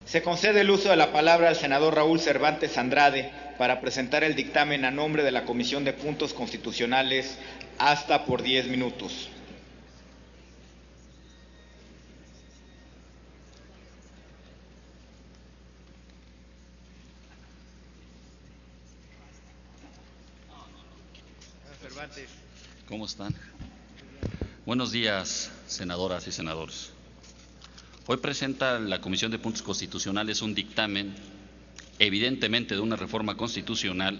Se concede el uso de la palabra al senador Raúl Cervantes Andrade para presentar el dictamen a nombre de la Comisión de Puntos Constitucionales hasta por 10 minutos. Cervantes. ¿Cómo están? Buenos días, senadoras y senadores. Hoy presenta la Comisión de Puntos Constitucionales un dictamen, evidentemente de una reforma constitucional,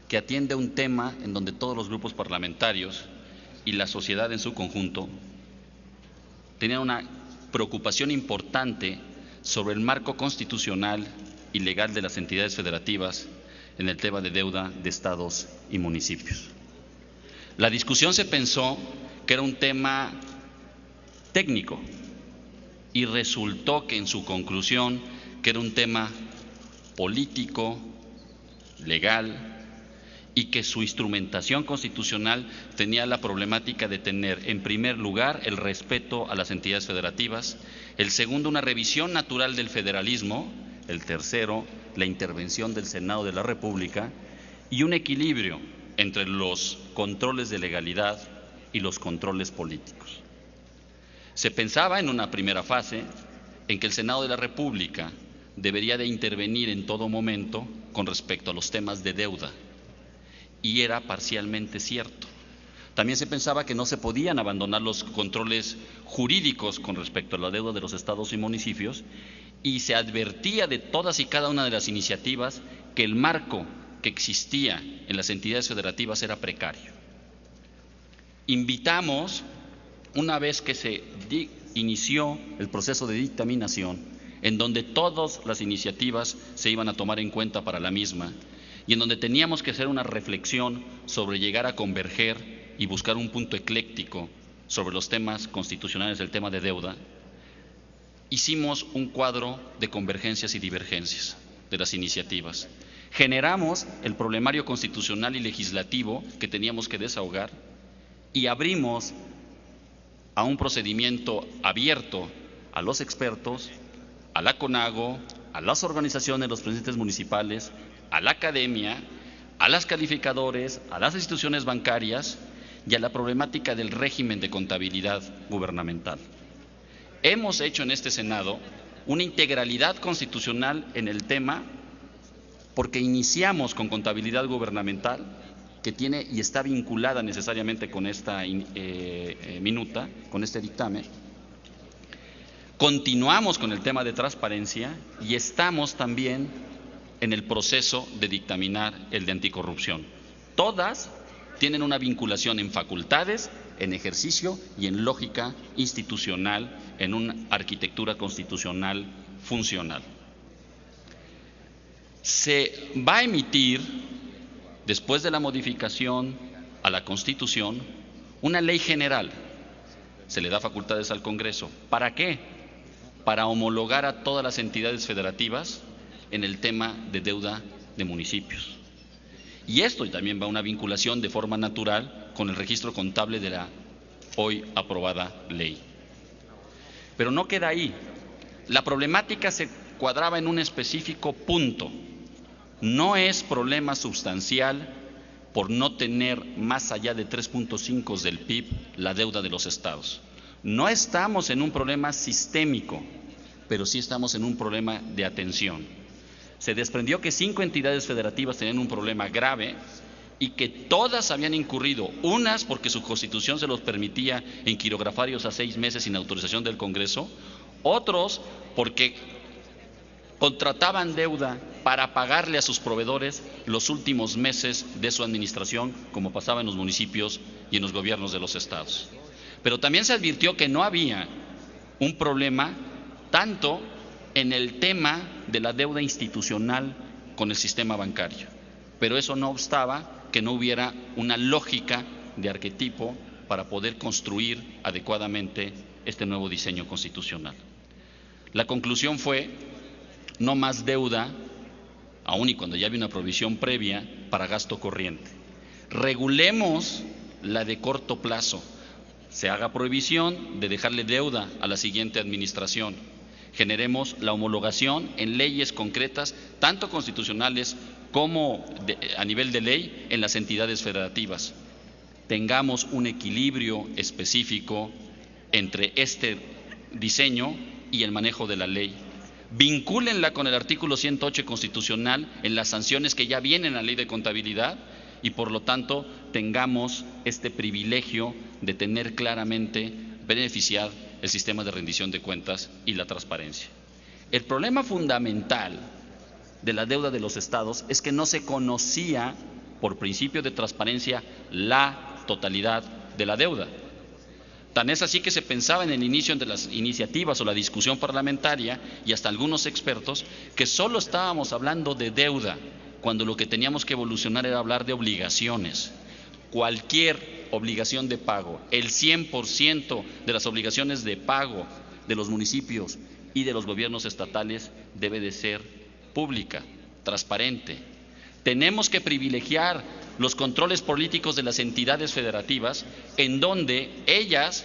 que atiende a un tema en donde todos los grupos parlamentarios y la sociedad en su conjunto tenían una preocupación importante sobre el marco constitucional y legal de las entidades federativas en el tema de deuda de estados y municipios. La discusión se pensó que era un tema técnico y resultó que en su conclusión que era un tema político, legal, y que su instrumentación constitucional tenía la problemática de tener, en primer lugar, el respeto a las entidades federativas, el segundo, una revisión natural del federalismo, el tercero, la intervención del Senado de la República y un equilibrio entre los controles de legalidad y los controles políticos. Se pensaba en una primera fase en que el Senado de la República debería de intervenir en todo momento con respecto a los temas de deuda, y era parcialmente cierto. También se pensaba que no se podían abandonar los controles jurídicos con respecto a la deuda de los estados y municipios, y se advertía de todas y cada una de las iniciativas que el marco que existía en las entidades federativas era precario. Invitamos, una vez que se inició el proceso de dictaminación, en donde todas las iniciativas se iban a tomar en cuenta para la misma, y en donde teníamos que hacer una reflexión sobre llegar a converger y buscar un punto ecléctico sobre los temas constitucionales del tema de deuda, hicimos un cuadro de convergencias y divergencias de las iniciativas. Generamos el problemario constitucional y legislativo que teníamos que desahogar y abrimos a un procedimiento abierto a los expertos, a la CONAGO, a las organizaciones de los presidentes municipales, a la academia, a las calificadores, a las instituciones bancarias y a la problemática del régimen de contabilidad gubernamental. Hemos hecho en este Senado una integralidad constitucional en el tema porque iniciamos con contabilidad gubernamental, que tiene y está vinculada necesariamente con esta minuta, con este dictamen. Continuamos con el tema de transparencia y estamos también en el proceso de dictaminar el de anticorrupción. Todas tienen una vinculación en facultades, en ejercicio y en lógica institucional, en una arquitectura constitucional funcional. Se va a emitir, después de la modificación a la Constitución, una ley general. Se le da facultades al Congreso. ¿Para qué? Para homologar a todas las entidades federativas en el tema de deuda de municipios. Y esto también va a una vinculación de forma natural con el registro contable de la hoy aprobada ley. Pero no queda ahí. La problemática se cuadraba en un específico punto. No es problema sustancial por no tener más allá de 3.5 del PIB la deuda de los estados. No estamos en un problema sistémico, pero sí estamos en un problema de atención. Se desprendió que 5 entidades federativas tenían un problema grave y que todas habían incurrido, unas porque su constitución se los permitía en quirografarios a 6 meses sin autorización del Congreso, otros porque contrataban deuda para pagarle a sus proveedores los últimos meses de su administración, como pasaba en los municipios y en los gobiernos de los estados. Pero también se advirtió que no había un problema tanto en el tema de la deuda institucional con el sistema bancario, pero eso no obstaba que no hubiera una lógica de arquetipo para poder construir adecuadamente este nuevo diseño constitucional. La conclusión fue: no más deuda, aun y cuando ya había una provisión previa para gasto corriente. Regulemos la de corto plazo, se haga prohibición de dejarle deuda a la siguiente administración. generemos la homologación en leyes concretas, tanto constitucionales como a nivel de ley en las entidades federativas. Tengamos un equilibrio específico entre este diseño y el manejo de la ley. Vincúlenla con el artículo 108 constitucional en las sanciones que ya vienen en la ley de contabilidad y por lo tanto tengamos este privilegio de tener claramente beneficiar el sistema de rendición de cuentas y la transparencia. El problema fundamental de la deuda de los estados es que no se conocía por principio de transparencia la totalidad de la deuda. Tan es así que se pensaba en el inicio de las iniciativas o la discusión parlamentaria y hasta algunos expertos que solo estábamos hablando de deuda, cuando lo que teníamos que evolucionar era hablar de obligaciones. Cualquier obligación de pago, el 100% de las obligaciones de pago de los municipios y de los gobiernos estatales debe de ser pública, transparente. Tenemos que privilegiar los controles políticos de las entidades federativas en donde ellas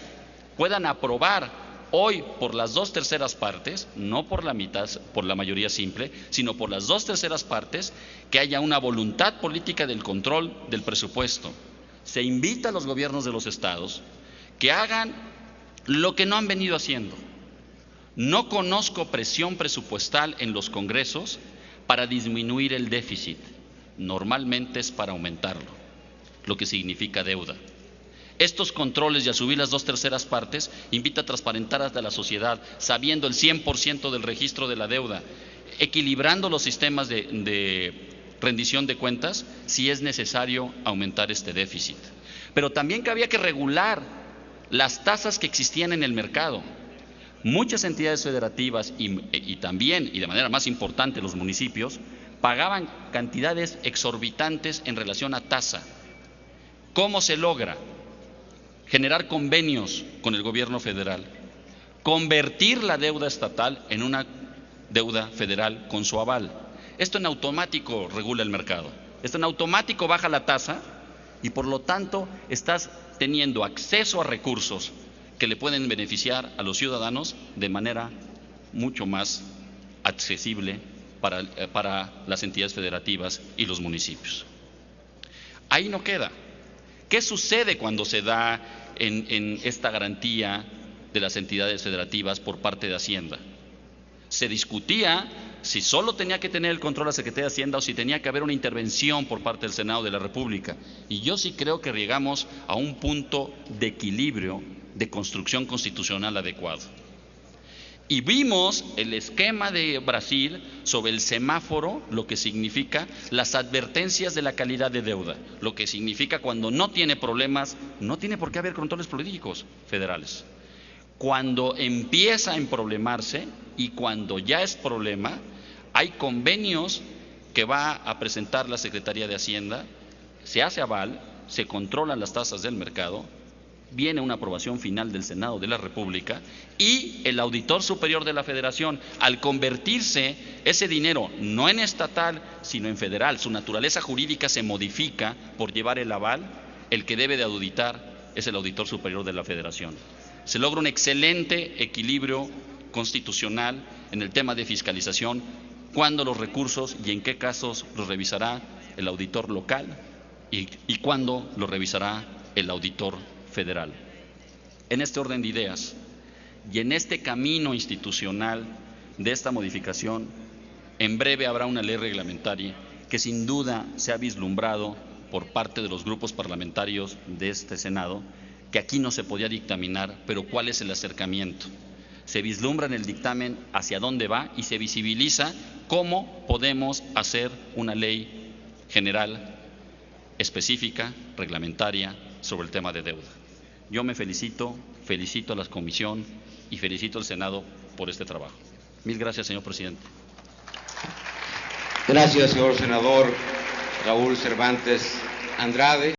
puedan aprobar hoy por las 2/3 partes, no por la mitad, por la mayoría simple, sino por las 2/3 partes, que haya una voluntad política del control del presupuesto. Se invita a los gobiernos de los estados que hagan lo que no han venido haciendo. No conozco presión presupuestal en los congresos para disminuir el déficit. Normalmente es para aumentarlo, lo que significa deuda. Estos controles y a subir las 2/3 partes invita a transparentar hasta la sociedad, sabiendo el 100% del registro de la deuda, equilibrando los sistemas de rendición de cuentas si es necesario aumentar este déficit. Pero también que había que regular las tasas que existían en el mercado. Muchas entidades federativas y también, y de manera más importante, los municipios, pagaban cantidades exorbitantes en relación a tasa. ¿Cómo se logra? Generar convenios con el gobierno federal, convertir la deuda estatal en una deuda federal con su aval. Esto en automático regula el mercado, esto en automático baja la tasa y por lo tanto estás teniendo acceso a recursos que le pueden beneficiar a los ciudadanos de manera mucho más accesible para las entidades federativas y los municipios. Ahí no queda. ¿Qué sucede cuando se da en esta garantía de las entidades federativas por parte de Hacienda? Se discutía si solo tenía que tener el control la Secretaría de Hacienda o si tenía que haber una intervención por parte del Senado de la República. Y yo sí creo que llegamos a un punto de equilibrio, de construcción constitucional adecuado. Y vimos el esquema de Brasil sobre el semáforo, lo que significa las advertencias de la calidad de deuda, lo que significa cuando no tiene problemas, no tiene por qué haber controles políticos federales. Cuando empieza a emproblemarse y cuando ya es problema, hay convenios que va a presentar la Secretaría de Hacienda, se hace aval, se controlan las tasas del mercado, viene una aprobación final del Senado de la República y el Auditor Superior de la Federación, al convertirse ese dinero no en estatal, sino en federal, su naturaleza jurídica se modifica por llevar el aval, el que debe de auditar es el Auditor Superior de la Federación. Se logra un excelente equilibrio constitucional en el tema de fiscalización, cuándo los recursos y en qué casos los revisará el auditor local y cuándo los revisará el auditor federal. En este orden de ideas y en este camino institucional de esta modificación, en breve habrá una ley reglamentaria que sin duda se ha vislumbrado por parte de los grupos parlamentarios de este Senado, que aquí no se podía dictaminar, pero cuál es el acercamiento. Se vislumbra en el dictamen hacia dónde va y se visibiliza cómo podemos hacer una ley general, específica, reglamentaria, sobre el tema de deuda. Yo me felicito a la Comisión y felicito al Senado por este trabajo. Mil gracias, señor presidente. Gracias, señor senador Raúl Cervantes Andrade.